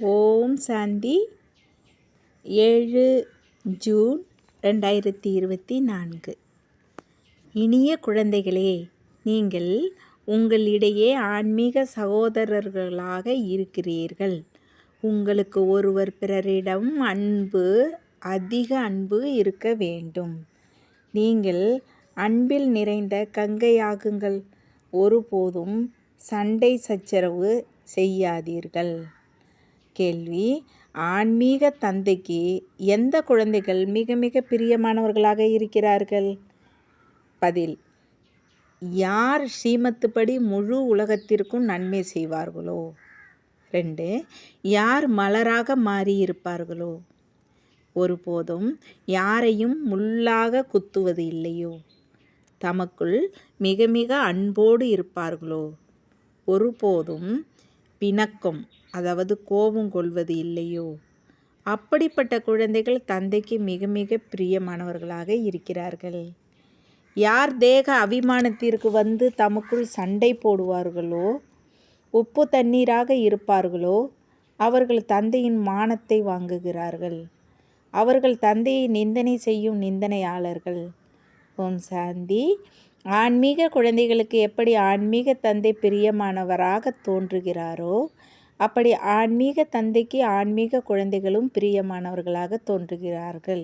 ஓம் சாந்தி 7 June 2024. இனிய குழந்தைகளே, நீங்கள் உங்களிடையே ஆன்மீக சகோதரர்களாக இருக்கிறீர்கள். உங்களுக்கு ஒருவர் பிறரிடம் அதிக அன்பு இருக்க வேண்டும். நீங்கள் அன்பில் நிறைந்த கங்கையாகுங்கள். ஒருபோதும் சண்டை சச்சரவு செய்யாதீர்கள். கேள்வி: ஆன்மீக தந்தைக்கு எந்த குழந்தைகள் மிக மிக பிரியமானவர்களாக இருக்கிறார்கள்? பதில்: யார் ஸ்ரீமத்துப்படி முழு உலகத்திற்கும் நன்மை செய்வார்களோ. 2. யார் மலராக மாறியிருப்பார்களோ, ஒருபோதும் யாரையும் முள்ளாக குத்துவது இல்லையோ, தமக்குள் மிக மிக அன்போடு இருப்பார்களோ, ஒருபோதும் பிணக்கம் அதாவது கோபம் கொள்வது இல்லையோ, அப்படிப்பட்ட குழந்தைகள் தந்தைக்கு மிக மிக பிரியமானவர்களாக இருக்கிறார்கள். யார் தேக அபிமானத்திற்கு வந்து தமக்குள் சண்டை போடுவார்களோ, உப்பு தண்ணீராக இருப்பார்களோ, அவர்கள் தந்தையின் மானத்தை வாங்குகிறார்கள். அவர்கள் தந்தையை நிந்தனை செய்யும் நிந்தனையாளர்கள். ஓம் சாந்தி. ஆன்மீக குழந்தைகளுக்கு எப்படி ஆன்மீக தந்தை பிரியமானவராக தோன்றுகிறாரோ, அப்படி ஆன்மீக தந்தைக்கு ஆன்மீக குழந்தைகளும் பிரியமானவர்களாக தோன்றுகிறார்கள்.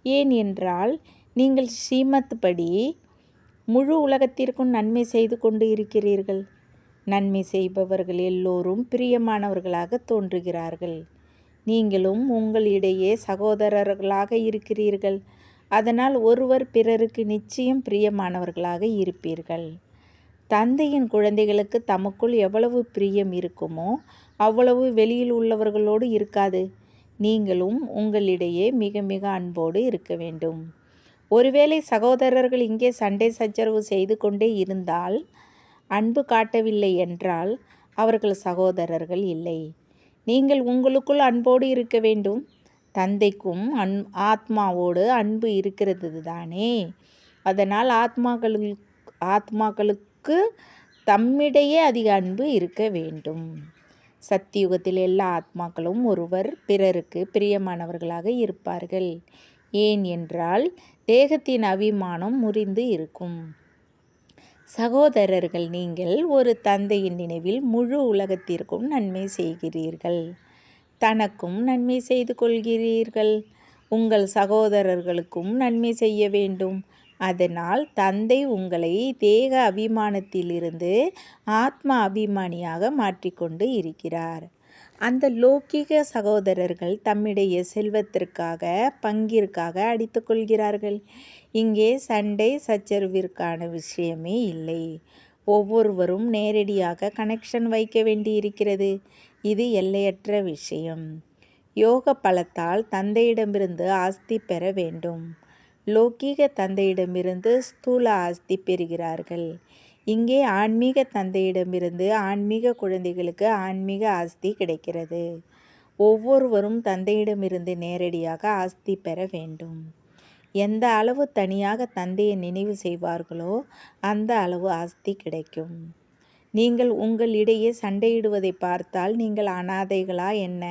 ஏன் என்றால், நீங்கள் ஸ்ரீமத் படி முழு உலகத்திற்கும் நன்மை செய்து கொண்டு இருக்கிறீர்கள். நன்மை செய்பவர்கள் எல்லோரும் பிரியமானவர்களாக தோன்றுகிறார்கள். நீங்களும் உங்களிடையே சகோதரர்களாக இருக்கிறீர்கள். அதனால் ஒருவர் பிறருக்கு நிச்சயம் பிரியமானவர்களாக இருப்பீர்கள். தந்தையின் குழந்தைகளுக்கு தமக்குள் எவ்வளவு பிரியம் இருக்குமோ அவ்வளவு வெளியில் உள்ளவர்களோடு இருக்காது. நீங்களும் உங்களிடையே மிக மிக அன்போடு இருக்க வேண்டும். ஒருவேளை சகோதரர்கள் இங்கே சண்டை சச்சரவு செய்து கொண்டே இருந்தால், அன்பு காட்டவில்லை என்றால் அவர்கள் சகோதரர்கள் இல்லை. நீங்கள் உங்களுக்குள் அன்போடு இருக்க வேண்டும். தந்தைக்கும் ஆத்மாவோடு அன்பு இருக்கிறது தானே. அதனால் ஆத்மாக்களுக்கு தம்மிடையே அதிக அன்பு இருக்க வேண்டும். சத்தியுகத்தில் எல்லா ஆத்மாக்களும் ஒருவர் பிறருக்கு பிரியமானவர்களாக இருப்பார்கள். ஏன் என்றால், தேகத்தின் அபிமானம் முறிந்து இருக்கும். சகோதரர்கள், நீங்கள் ஒரு தந்தையின் நினைவில் முழு உலகத்திற்கும் நன்மை செய்கிறீர்கள். தனக்கும் நன்மை செய்து கொள்கிறீர்கள். உங்கள் சகோதரர்களுக்கும் நன்மை செய்ய வேண்டும். அதனால் தந்தை உங்களை தேக அபிமானத்திலிருந்து ஆத்மா அபிமானியாக மாற்றிக்கொண்டு இருக்கிறார். அந்த லௌகிக சகோதரர்கள் தம்மிடையே செல்வத்திற்காக பங்கிற்காக அடித்து கொள்கிறார்கள். இங்கே சண்டை சச்சரவிற்கான விஷயமே இல்லை. ஒவ்வொருவரும் நேரடியாக கனெக்ஷன் வைக்க வேண்டியிருக்கிறது. இது எல்லையற்ற விஷயம். யோக பலத்தால் தந்தையிடமிருந்து ஆஸ்தி பெற வேண்டும். லௌகீக தந்தையிடமிருந்து ஸ்தூல ஆஸ்தி பெறுகிறார்கள். இங்கே ஆன்மீக தந்தையிடமிருந்து ஆன்மீக குழந்தைகளுக்கு ஆன்மீக ஆஸ்தி கிடைக்கிறது. ஒவ்வொருவரும் தந்தையிடமிருந்து நேரடியாக ஆஸ்தி பெற வேண்டும். எந்த அளவு தனியாக தந்தையை நினைவு செய்வார்களோ அந்த அளவு ஆஸ்தி கிடைக்கும். நீங்கள் உங்களிடையே சண்டையிடுவதை பார்த்தால் நீங்கள் அனாதைகளா என்ன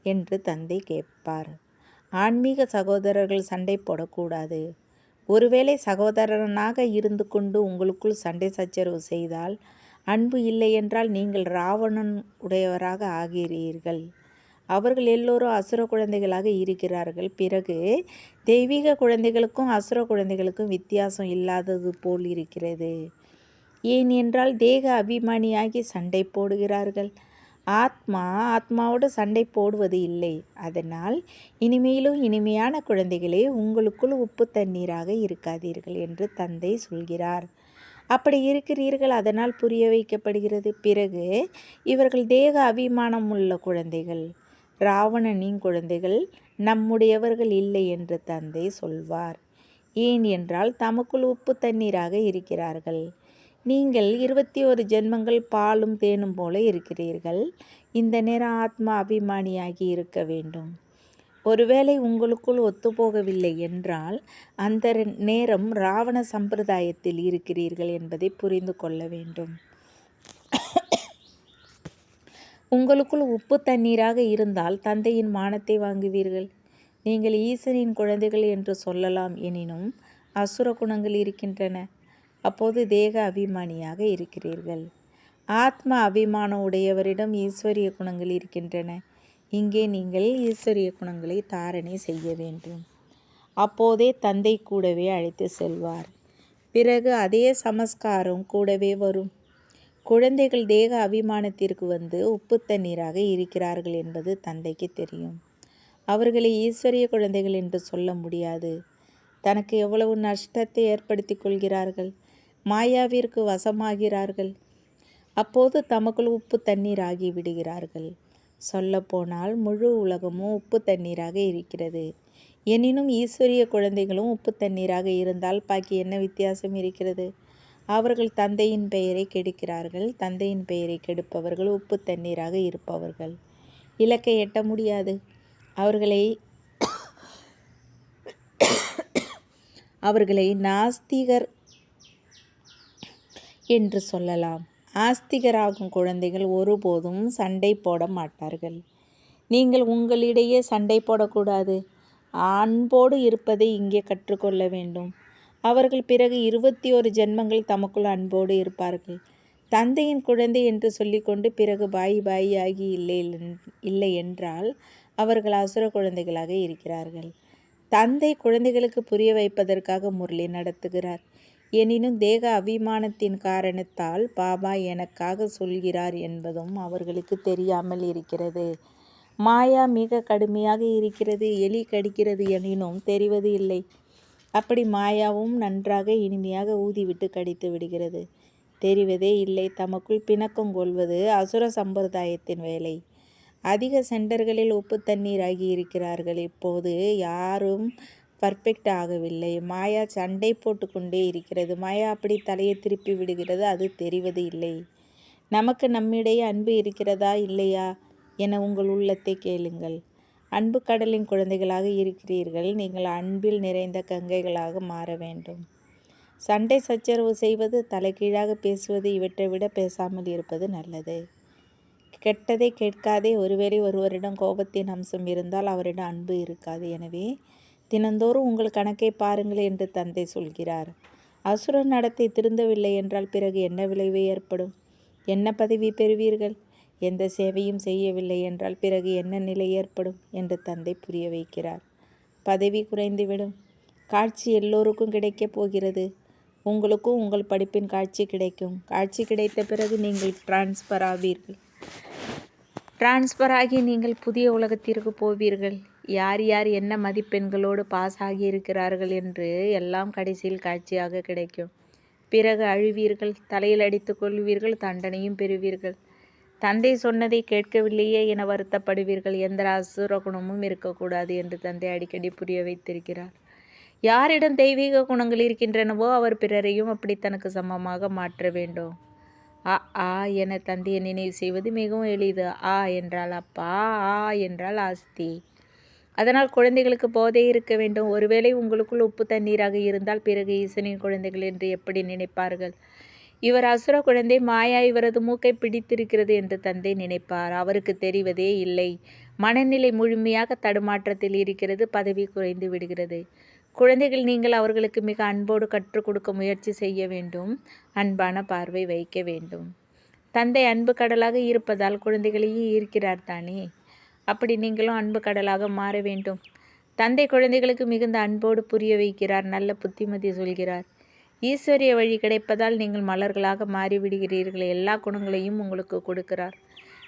என்று தந்தை கேட்பார். ஆன்மீக சகோதரர்கள் சண்டை போடக்கூடாது. ஒருவேளை சகோதரனாக இருந்து கொண்டு உங்களுக்குள் சண்டை சச்சரவு செய்தால், அன்பு இல்லை என்றால் நீங்கள் ராவணன் உடையவராக ஆகிறீர்கள். அவர்கள் எல்லோரும் அசுர குழந்தைகளாக இருக்கிறார்கள். பிறகு தெய்வீக குழந்தைகளுக்கும் அசுர குழந்தைகளுக்கும் வித்தியாசம் இல்லாதது போல் இருக்கிறது. ஏன் என்றால், தேக அபிமானியாகி சண்டை போடுகிறார்கள். ஆத்மாவோடு சண்டை போடுவது இல்லை. அதனால் இனிமையிலும் இனிமையான குழந்தைகளே, உங்களுக்குள் உப்பு தண்ணீராக இருக்காதீர்கள் என்று தந்தை சொல்கிறார். அப்படி இருக்கிறீர்கள். அதனால் புரிய வைக்கப்படுகிறது. பிறகு இவர்கள் தேக அபிமானம் உள்ள குழந்தைகள், ராவணனின் குழந்தைகள், நம்முடையவர்கள் இல்லை என்று தந்தை சொல்வார். ஏன் என்றால், தமக்குள் உப்பு தண்ணீராக இருக்கிறார்கள். நீங்கள் 21 ஜென்மங்கள் பாலும் தேனும் போல இருக்கிறீர்கள். இந்த நேரம் ஆத்மா அபிமானியாகி இருக்க வேண்டும். ஒருவேளை உங்களுக்குள் ஒத்துப்போகவில்லை என்றால் அந்த நேரம் ராவண சம்பிரதாயத்தில் இருக்கிறீர்கள் என்பதை புரிந்து கொள்ள வேண்டும். உங்களுக்குள் உப்பு தண்ணீராக இருந்தால் தந்தையின் மானத்தை வாங்குவீர்கள். நீங்கள் ஈசனின் குழந்தைகள் என்று சொல்லலாம், எனினும் அசுர குணங்கள் இருக்கின்றன. அப்போது தேக அபிமானியாக இருக்கிறீர்கள். ஆத்ம அபிமானம் உடையவரிடம் ஈஸ்வரிய குணங்கள் இருக்கின்றன. இங்கே நீங்கள் ஈஸ்வரிய குணங்களை தாரணை செய்ய வேண்டும். அப்போதே தந்தை கூடவே அழைத்து செல்வார். பிறகு அதே சமஸ்காரம் கூடவே வரும். குழந்தைகள் தேக அபிமானத்திற்கு வந்து உப்பு தண்ணீராக இருக்கிறார்கள் என்பது தந்தைக்கு தெரியும். அவர்களை ஈஸ்வரிய குழந்தைகள் என்று சொல்ல முடியாது. தனக்கு எவ்வளவு நஷ்டத்தை ஏற்படுத்தி கொள்கிறார்கள். மாயாவிற்கு வசமாகிறார்கள். அப்போது தமக்குள் உப்பு தண்ணீர் ஆகி விடுகிறார்கள். சொல்லப்போனால் முழு உலகமும் உப்பு தண்ணீராக இருக்கிறது. எனினும் ஈஸ்வரிய குழந்தைகளும் உப்பு தண்ணீராக இருந்தால் பாக்கி என்ன வித்தியாசம் இருக்கிறது? அவர்கள் தந்தையின் பெயரை கெடுக்கிறார்கள். தந்தையின் பெயரை கெடுப்பவர்கள் உப்பு தண்ணீராக இருப்பவர்கள். இலக்கை எட்ட முடியாது. அவர்களை நாஸ்திகர் என்று சொல்லலாம். ஆஸ்திகராகும் குழந்தைகள் ஒருபோதும் சண்டை போட மாட்டார்கள். நீங்கள் உங்களிடையே சண்டை போடக்கூடாது. அன்போடு இருப்பதை இங்கே கற்றுக்கொள்ள வேண்டும். அவர்கள் பிறகு 21 ஜென்மங்கள் தமக்குள் அன்போடு இருப்பார்கள். தந்தையின் குழந்தை என்று சொல்லிக்கொண்டு பிறகு பாய் ஆகி இல்லை என்றால் அவர்கள் அசுர குழந்தைகளாக இருக்கிறார்கள். தந்தை குழந்தைகளுக்கு புரிய வைப்பதற்காக முரளி நடத்துகிறார். எனினும் தேக அபிமானத்தின் காரணத்தால் பாபா எனக்காக சொல்கிறார் என்பதும் அவர்களுக்கு தெரியாமல் இருக்கிறது. மாயா மிக கடுமையாக இருக்கிறது. எலி கடிக்கிறது எனினும் தெரிவது இல்லை. அப்படி மாயாவும் நன்றாக இனிமையாக ஊதிவிட்டு கடித்து விடுகிறது. தெரிவதே இல்லை. தமக்குள் பிணக்கம் கொள்வது அசுர சம்பிரதாயத்தின் வேலை. அதிக சென்டர்களில் உப்பு தண்ணீர் ஆகி இருக்கிறார்கள். இப்போது யாரும் பர்ஃபெக்ட் ஆகவில்லை. மாயா சண்டை போட்டு கொண்டே இருக்கிறது. மாயா அப்படி தலையை திருப்பி விடுகிறது. அது தெரிவது இல்லை. நமக்கு நம்மிடையே அன்பு இருக்கிறதா இல்லையா என உங்கள் உள்ளத்தை கேளுங்கள். அன்பு கடலின் குழந்தைகளாக இருக்கிறீர்கள். நீங்கள் அன்பில் நிறைந்த கங்கைகளாக மாற வேண்டும். சண்டை சச்சரவு செய்வது, தலைகீழாக பேசுவது, இவற்றை விட பேசாமல் இருப்பது நல்லது. கெட்டதை கேட்காதே. ஒருவேளை ஒருவரிடம் கோபத்தின் அம்சம் இருந்தால் அவரிடம் அன்பு இருக்காது. எனவே தினந்தோறும் உங்கள் கணக்கை பாருங்கள் என்று தந்தை சொல்கிறார். அசுர நடத்தை திருந்தவில்லை என்றால் பிறகு என்ன விளைவு ஏற்படும்? என்ன பதவி பெறுவீர்கள்? எந்த சேவையும் செய்யவில்லை என்றால் பிறகு என்ன நிலை ஏற்படும் என்று தந்தை புரிய வைக்கிறார். பதவி குறைந்துவிடும். காட்சி எல்லோருக்கும் கிடைக்கப் போகிறது. உங்களுக்கும் உங்கள் படிப்பின் காட்சி கிடைக்கும். காட்சி கிடைத்த பிறகு நீங்கள் டிரான்ஸ்ஃபர் ஆவீர்கள். டிரான்ஸ்ஃபர் ஆகி நீங்கள் புதிய உலகத்திற்கு போவீர்கள். யார் யார் என்ன மதிப்பெண்களோடு பாஸ் ஆகியிருக்கிறார்கள் என்று எல்லாம் கடைசியில் காட்சியாக கிடைக்கும். பிறகு அழுவீர்கள், தலையில் அடித்து கொள்வீர்கள், தண்டனையும் பெறுவீர்கள். தந்தை சொன்னதை கேட்கவில்லையே என வருத்தப்படுவீர்கள். எந்த அசுர குணமும் இருக்கக்கூடாது என்று தந்தை அடிக்கடி புரிய வைத்திருக்கிறார். யாரிடம் தெய்வீக குணங்கள் இருக்கின்றனவோ அவர் பிறரையும் அப்படி தனக்கு சமமாக மாற்ற வேண்டும். ஆ என தந்தையை நினைவு செய்வது மிகவும் எளிது. ஆ என்றால் அப்பா, ஆ என்றால் ஆஸ்தி. அதனால் குழந்தைகளுக்கு போதை இருக்க வேண்டும். ஒருவேளை உங்களுக்குள் உப்பு தண்ணீராக இருந்தால் பிறகு ஈசனின் குழந்தைகள் என்று எப்படி நினைப்பார்கள்? இவர் அசுர குழந்தை, மாயா இவரது மூக்கை பிடித்திருக்கிறது என்று தந்தை நினைப்பார். அவருக்கு தெரிவதே இல்லை. மனநிலை முழுமையாக தடுமாற்றத்தில் இருக்கிறது. பதவி குறைந்து விடுகிறது. குழந்தைகள், நீங்கள் அவர்களுக்கு மிக அன்போடு கற்றுக் கொடுக்க முயற்சி செய்ய வேண்டும். அன்பான பார்வை வைக்க வேண்டும். தந்தை அன்பு கடலாக இருப்பதால் குழந்தைகளையும் ஈர்க்கிறார் தானே. அப்படி நீங்களும் அன்பு கடலாக மாற வேண்டும். தந்தை குழந்தைகளுக்கு மிகுந்த அன்போடு புரிய வைக்கிறார். நல்ல புத்திமதி சொல்கிறார். ஈஸ்வரிய வழி கிடைப்பதால் நீங்கள் மலர்களாக மாறிவிடுகிறீர்கள். எல்லா குணங்களையும் உங்களுக்கு கொடுக்கிறார்.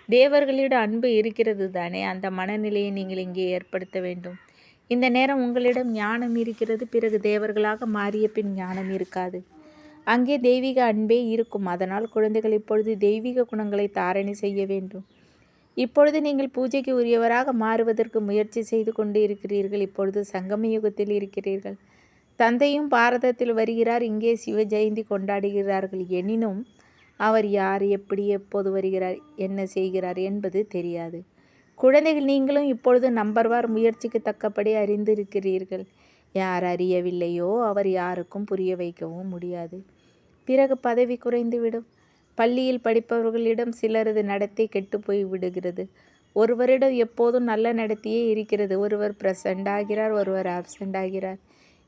தேவர்களிடம் அன்பு இருக்கிறது தானே. அந்த மனநிலையை நீங்கள் இங்கே ஏற்படுத்த வேண்டும். இந்த நேரம் உங்களிடம் ஞானம் இருக்கிறது. பிறகு தேவர்களாக மாறிய பின் ஞானம் இருக்காது. அங்கே தெய்வீக அன்பே இருக்கும். அதனால் குழந்தைகள் இப்பொழுது தெய்வீக குணங்களை தாரணை செய்ய வேண்டும். இப்பொழுது நீங்கள் பூஜைக்கு உரியவராக மாறுவதற்கு முயற்சி செய்து கொண்டு இருக்கிறீர்கள். இப்பொழுது சங்கம யுகத்தில் இருக்கிறீர்கள். தந்தையும் பாரதத்தில் வருகிறார். இங்கே சிவ ஜெயந்தி கொண்டாடுகிறார்கள். எனினும் அவர் யார், எப்படி, எப்போது வருகிறார், என்ன செய்கிறார் என்பது தெரியாது. குழந்தைகள், நீங்களும் இப்பொழுது நம்பர்வார் முயற்சிக்கு தக்கபடி அறிந்திருக்கிறீர்கள். யார் அறியவில்லையோ அவர் யாருக்கும் புரிய வைக்கவும் முடியாது. பிறகு பதவி குறைந்துவிடும். பள்ளியில் படிப்பவர்களிடம் சிலரது நடத்தை கெட்டுப்போய் விடுகிறது. ஒருவரிடம் எப்போதும் நல்ல நடத்தையே இருக்கிறது. ஒருவர் பிரசன்ட் ஆகிறார், ஒருவர் ஆப்சண்ட் ஆகிறார்.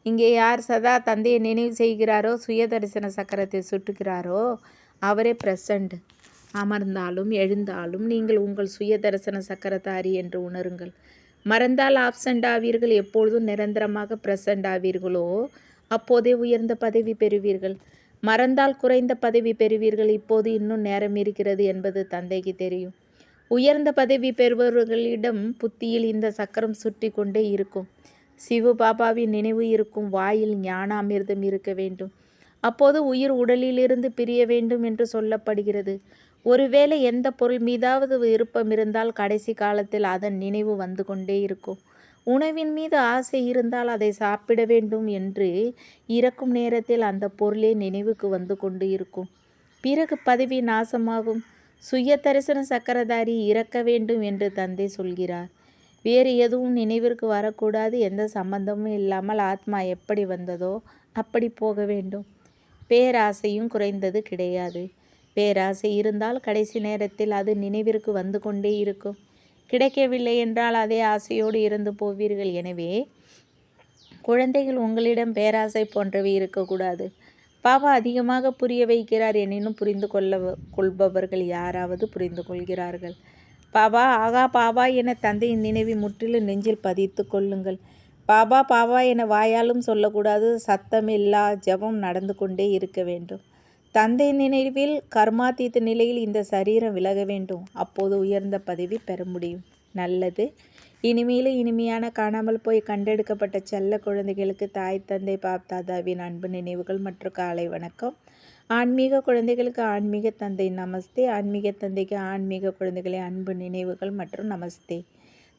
இங்கே யார் சதா தந்தையை நினைவு செய்கிறாரோ, சுய தரிசன சக்கரத்தை சுட்டுகிறாரோ அவரே பிரசன்ட். அமர்ந்தாலும் எழுந்தாலும் நீங்கள் உங்கள் சுய தரிசன சக்கரதாரி என்று உணருங்கள். மறந்தால் ஆப்சண்ட் ஆவீர்கள். எப்பொழுதும் நிரந்தரமாக பிரசன்ட் ஆவீர்களோ அப்போதே உயர்ந்த பதவி பெறுவீர்கள். மறந்தால் குறைந்த பதவி பெறுவீர்கள். இப்போது இன்னும் நேரம் இருக்கிறது என்பது தந்தைக்கு தெரியும். உயர்ந்த பதவி பெறுபவர்களிடம் புத்தியில் இந்த சக்கரம் சுற்றி கொண்டே இருக்கும். சிவு பாபாவின் நினைவு இருக்கும். வாயில் ஞான அமிர்தம் இருக்க வேண்டும். அப்போது உயிர் உடலிலிருந்து பிரிய வேண்டும் என்று சொல்லப்படுகிறது. ஒருவேளை எந்த பொருள் மீதாவது விருப்பம் இருந்தால் கடைசி காலத்தில் அதன் நினைவு வந்து கொண்டே இருக்கும். உணவின் மீது ஆசை இருந்தால் அதை சாப்பிட வேண்டும் என்று இறக்கும் நேரத்தில் அந்த பொருளே நினைவுக்கு வந்து கொண்டு இருக்கும். பிறகு பதவி நாசமாகும். சுய தரிசன சக்கரதாரி இறக்க வேண்டும் என்று தந்தை சொல்கிறார். வேறு எதுவும் நினைவிற்கு வரக்கூடாது. எந்த சம்பந்தமும் இல்லாமல் ஆத்மா எப்படி வந்ததோ அப்படி போக வேண்டும். பேராசையும் குறைந்தது கிடையாது. பேராசை இருந்தால் கடைசி நேரத்தில் அது நினைவிற்கு வந்து கொண்டே இருக்கும். கிடைக்கவில்லை என்றால் அதே ஆசையோடு இறந்து போவீர்கள். எனவே குழந்தைகள், உங்களிடம் பேராசை போன்றவை இருக்கக்கூடாது. பாபா அதிகமாக புரிய வைக்கிறார். எனினும் புரிந்து கொள்பவர்கள் யாராவது புரிந்து கொள்கிறார்கள். பாபா ஆகா பாபா என தந்தையின் நினைவை முற்றிலும் நெஞ்சில் பதித்து கொள்ளுங்கள். பாபா பாபா என வாயாலும் சொல்லக்கூடாது. சத்தமில்லா ஜபம் நடந்து கொண்டே இருக்க வேண்டும். தந்தை நினைவில் கர்மாத்தீத நிலையில் இந்த சரீரம் விலக வேண்டும். அப்போது உயர்ந்த பதவி பெற முடியும். நல்லது. இனிமேலும் இனிமையான காணாமல் போய் கண்டெடுக்கப்பட்ட செல்ல குழந்தைகளுக்கு தாய் தந்தை பாப் தாதாவின் அன்பு நினைவுகள் மற்றும் காலை வணக்கம். ஆன்மீக குழந்தைகளுக்கு ஆன்மீக தந்தை நமஸ்தே. ஆன்மீக தந்தைக்கு ஆன்மீக குழந்தைகளின் அன்பு நினைவுகள் மற்றும் நமஸ்தே.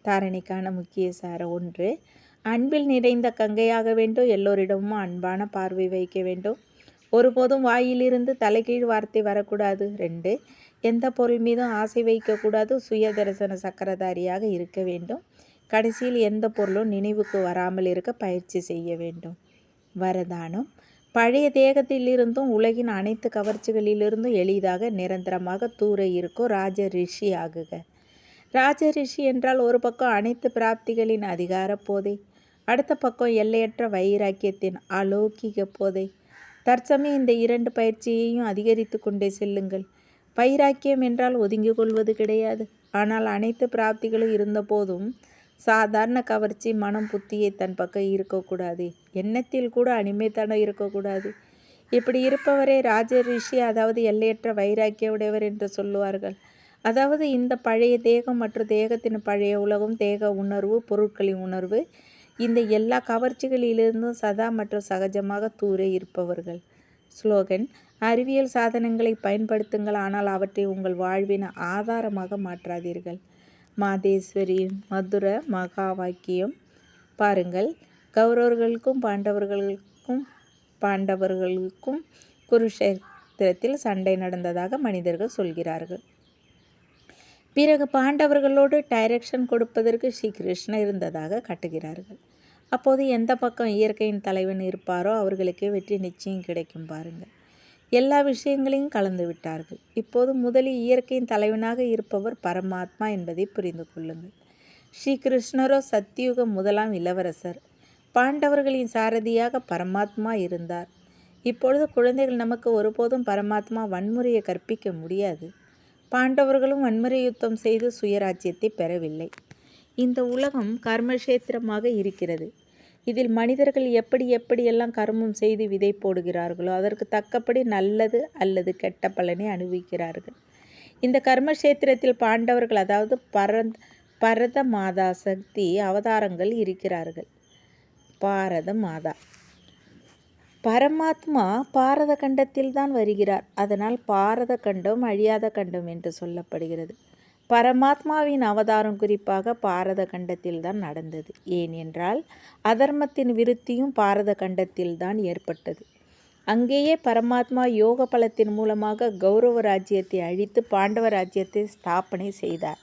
தாரணைக்கான முக்கிய சார 1. அன்பில் நிறைந்த கங்கையாக வேண்டும். எல்லோரிடமும் அன்பான பார்வை வைக்க வேண்டும். ஒருபோதும் வாயிலிருந்து தலைகீழ் வார்த்தை வரக்கூடாது. 2. எந்த பொருள் மீதும் ஆசை வைக்கக்கூடாது. சுய தரிசன சக்கரதாரியாக இருக்க வேண்டும். கடைசியில் எந்த பொருளும் நினைவுக்கு வராமல் இருக்க பயிற்சி செய்ய வேண்டும். வரதானம். பழைய தேகத்திலிருந்தும் உலகின் அனைத்து கவர்ச்சிகளிலிருந்தும் எளிதாக நிரந்தரமாக தூர இருக்கும் ராஜ ரிஷி ஆகுக. ராஜ ரிஷி என்றால் ஒரு பக்கம் அனைத்து பிராப்திகளின் அதிகார போதை, அடுத்த பக்கம் எல்லையற்ற வைராக்கியத்தின் அலௌகிக போதை. தற்சமயம் இந்த 2 பயிற்சியையும் அதிகரித்து கொண்டே செல்லுங்கள். வைராக்கியம் என்றால் ஒதுங்கிக் கொள்வது கிடையாது. ஆனால் அனைத்து பிராப்திகளும் இருந்த போதும் சாதாரண கவர்ச்சி மனம் புத்தியை தன் பக்கம் இருக்கக்கூடாது. எண்ணத்தில் கூட அனிமைத்தனம் இருக்கக்கூடாது. இப்படி இருப்பவரை ராஜ ரிஷி, அதாவது எல்லையற்ற வைராக்கிய உடையவர் என்று சொல்லுவார்கள். அதாவது இந்த பழைய தேகம் மற்றும் தேகத்தின் பழைய உலகம், தேக உணர்வு, பொருட்களின் உணர்வு, இந்த எல்லா கவர்ச்சிகளிலிருந்தும் சதா மற்றும் சகஜமாக தூர இருப்பவர்கள். ஸ்லோகன். அறிவியல் சாதனங்களை பயன்படுத்துங்கள், ஆனால் அவற்றை உங்கள் வாழ்வின் ஆதாரமாக மாற்றாதீர்கள். மாதேஸ்வரி மதுர மகா வாக்கியம் பாருங்கள். கௌரவர்களுக்கும் பாண்டவர்களுக்கும் குருஷேத்திரத்தில் சண்டை நடந்ததாக மனிதர்கள் சொல்கிறார்கள். பிறகு பாண்டவர்களோடு டைரக்ஷன் கொடுப்பதற்கு ஸ்ரீ கிருஷ்ணர் இருந்ததாக காட்டுகிறார்கள். அப்போது எந்த பக்கம் இயற்கையின் தலைவன் இருப்பாரோ அவர்களுக்கே வெற்றி நிச்சயம் கிடைக்கும். பாருங்கள், எல்லா விஷயங்களையும் கலந்து விட்டார்கள். இப்போது முதலில் இயற்கையின் தலைவனாக இருப்பவர் பரமாத்மா என்பதை புரிந்து கொள்ளுங்கள். ஸ்ரீ கிருஷ்ணரோ சத்தியுக முதலாம் இளவரசர். பாண்டவர்களின் சாரதியாக பரமாத்மா இருந்தார். இப்பொழுது குழந்தைகள், நமக்கு ஒருபோதும் பரமாத்மா வன்முறையை கற்பிக்க முடியாது. பாண்டவர்களும் வன்முறை யுத்தம் செய்து சுயராஜ்யத்தை பெறவில்லை. இந்த உலகம் கர்மக்ஷேத்திரமாக இருக்கிறது. இதில் மனிதர்கள் எப்படியெல்லாம் கர்மம் செய்து விதை போடுகிறார்களோ அதற்கு தக்கபடி நல்லது அல்லது கெட்ட பலனை அனுபவிக்கிறார்கள். இந்த கர்மக்ஷேத்திரத்தில் பாண்டவர்கள், அதாவது பரத மாதா சக்தி அவதாரங்கள் இருக்கிறார்கள். பாரத மாதா பரமாத்மா பாரத கண்டத்தில் தான் வருகிறார். அதனால் பாரத கண்டம் அழியாத கண்டம் என்று சொல்லப்படுகிறது. பரமாத்மாவின் அவதாரம் குறிப்பாக பாரத கண்டத்தில் தான் நடந்தது. ஏனென்றால் அதர்மத்தின் விருத்தியும் பாரத கண்டத்தில் தான் ஏற்பட்டது. அங்கேயே பரமாத்மா யோக பலத்தின் மூலமாக கௌரவ ராஜ்யத்தை அழித்து பாண்டவ ராஜ்யத்தை ஸ்தாபனை செய்தார்.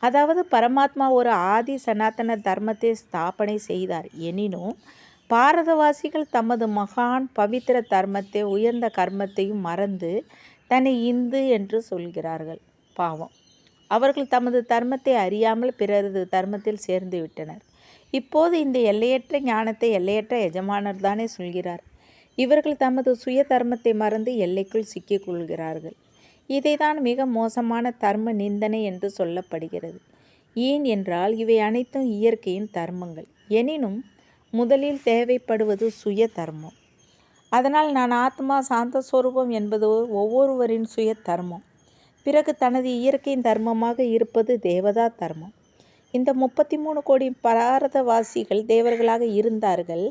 அதாவது பரமாத்மா ஒரு ஆதி சனாதன தர்மத்தை ஸ்தாபனை செய்தார். எனினும் பாரதவாசிகள் தமது மகான் பவித்திர தர்மத்தை, உயர்ந்த கர்மத்தையும் மறந்து தன்னை இந்து என்று சொல்கிறார்கள். பாவம், அவர்கள் தமது தர்மத்தை அறியாமல் பிறரது தர்மத்தில் சேர்ந்து விட்டனர். இப்போது இந்த எல்லையற்ற ஞானத்தை எல்லையற்ற எஜமானர் தானே சொல்கிறார். இவர்கள் தமது சுய தர்மத்தை மறந்து எல்லைக்குள் சிக்கிக் கொள்கிறார்கள். இதைதான் மிக மோசமான தர்ம நிந்தனை என்று சொல்லப்படுகிறது. ஏன் என்றால் இவை அனைத்தும் இயற்கையின் தர்மங்கள். எனினும் முதலில் தேவைப்படுவது சுய தர்மம். அதனால் நான் ஆத்மா சாந்த ஸ்வரூபம் என்பது ஒவ்வொருவரின் சுய தர்மம். பிறகு தனது இயற்கையின் தர்மமாக இருப்பது தேவதா தர்மம். இந்த 33 கோடி பாரதவாசிகள் தேவர்களாக இருந்தார்கள்.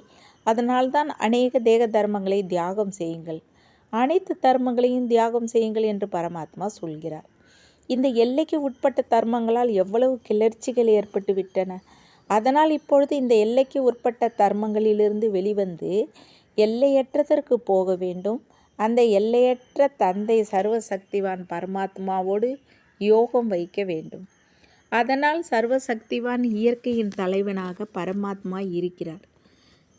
அதனால்தான் அநேக தேக தர்மங்களை தியாகம் செய்யுங்கள், அனைத்து தர்மங்களையும் தியாகம் செய்யுங்கள் என்று பரமாத்மா சொல்கிறார். இந்த எல்லைக்கு உட்பட்ட தர்மங்களால் எவ்வளவு கிளர்ச்சிகள் ஏற்பட்டு விட்டன. அதனால் இப்பொழுது இந்த எல்லைக்கு உட்பட்ட தர்மங்களிலிருந்து வெளிவந்து எல்லையற்றதற்கு போக வேண்டும். அந்த எல்லையற்ற தந்தை சர்வசக்திவான் பரமாத்மாவோடு யோகம் வைக்க வேண்டும். அதனால் சர்வசக்திவான் இயற்கையின் தலைவனாக பரமாத்மா இருக்கிறார்.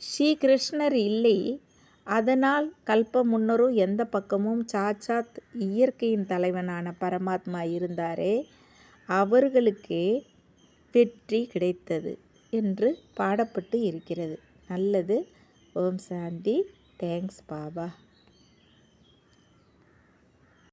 ஸ்ரீ கிருஷ்ணர் இல்லை. அதனால் கல்ப முன்னரும் எந்த பக்கமும் சாட்சாத் இயற்கையின் தலைவனான பரமாத்மா இருந்தாரே, அவர்களுக்கே வெற்றி கிடைத்தது என்று பாடப்பட்டு இருக்கிறது. நல்லது. ஓம் சாந்தி. தேங்க்ஸ் பாபா.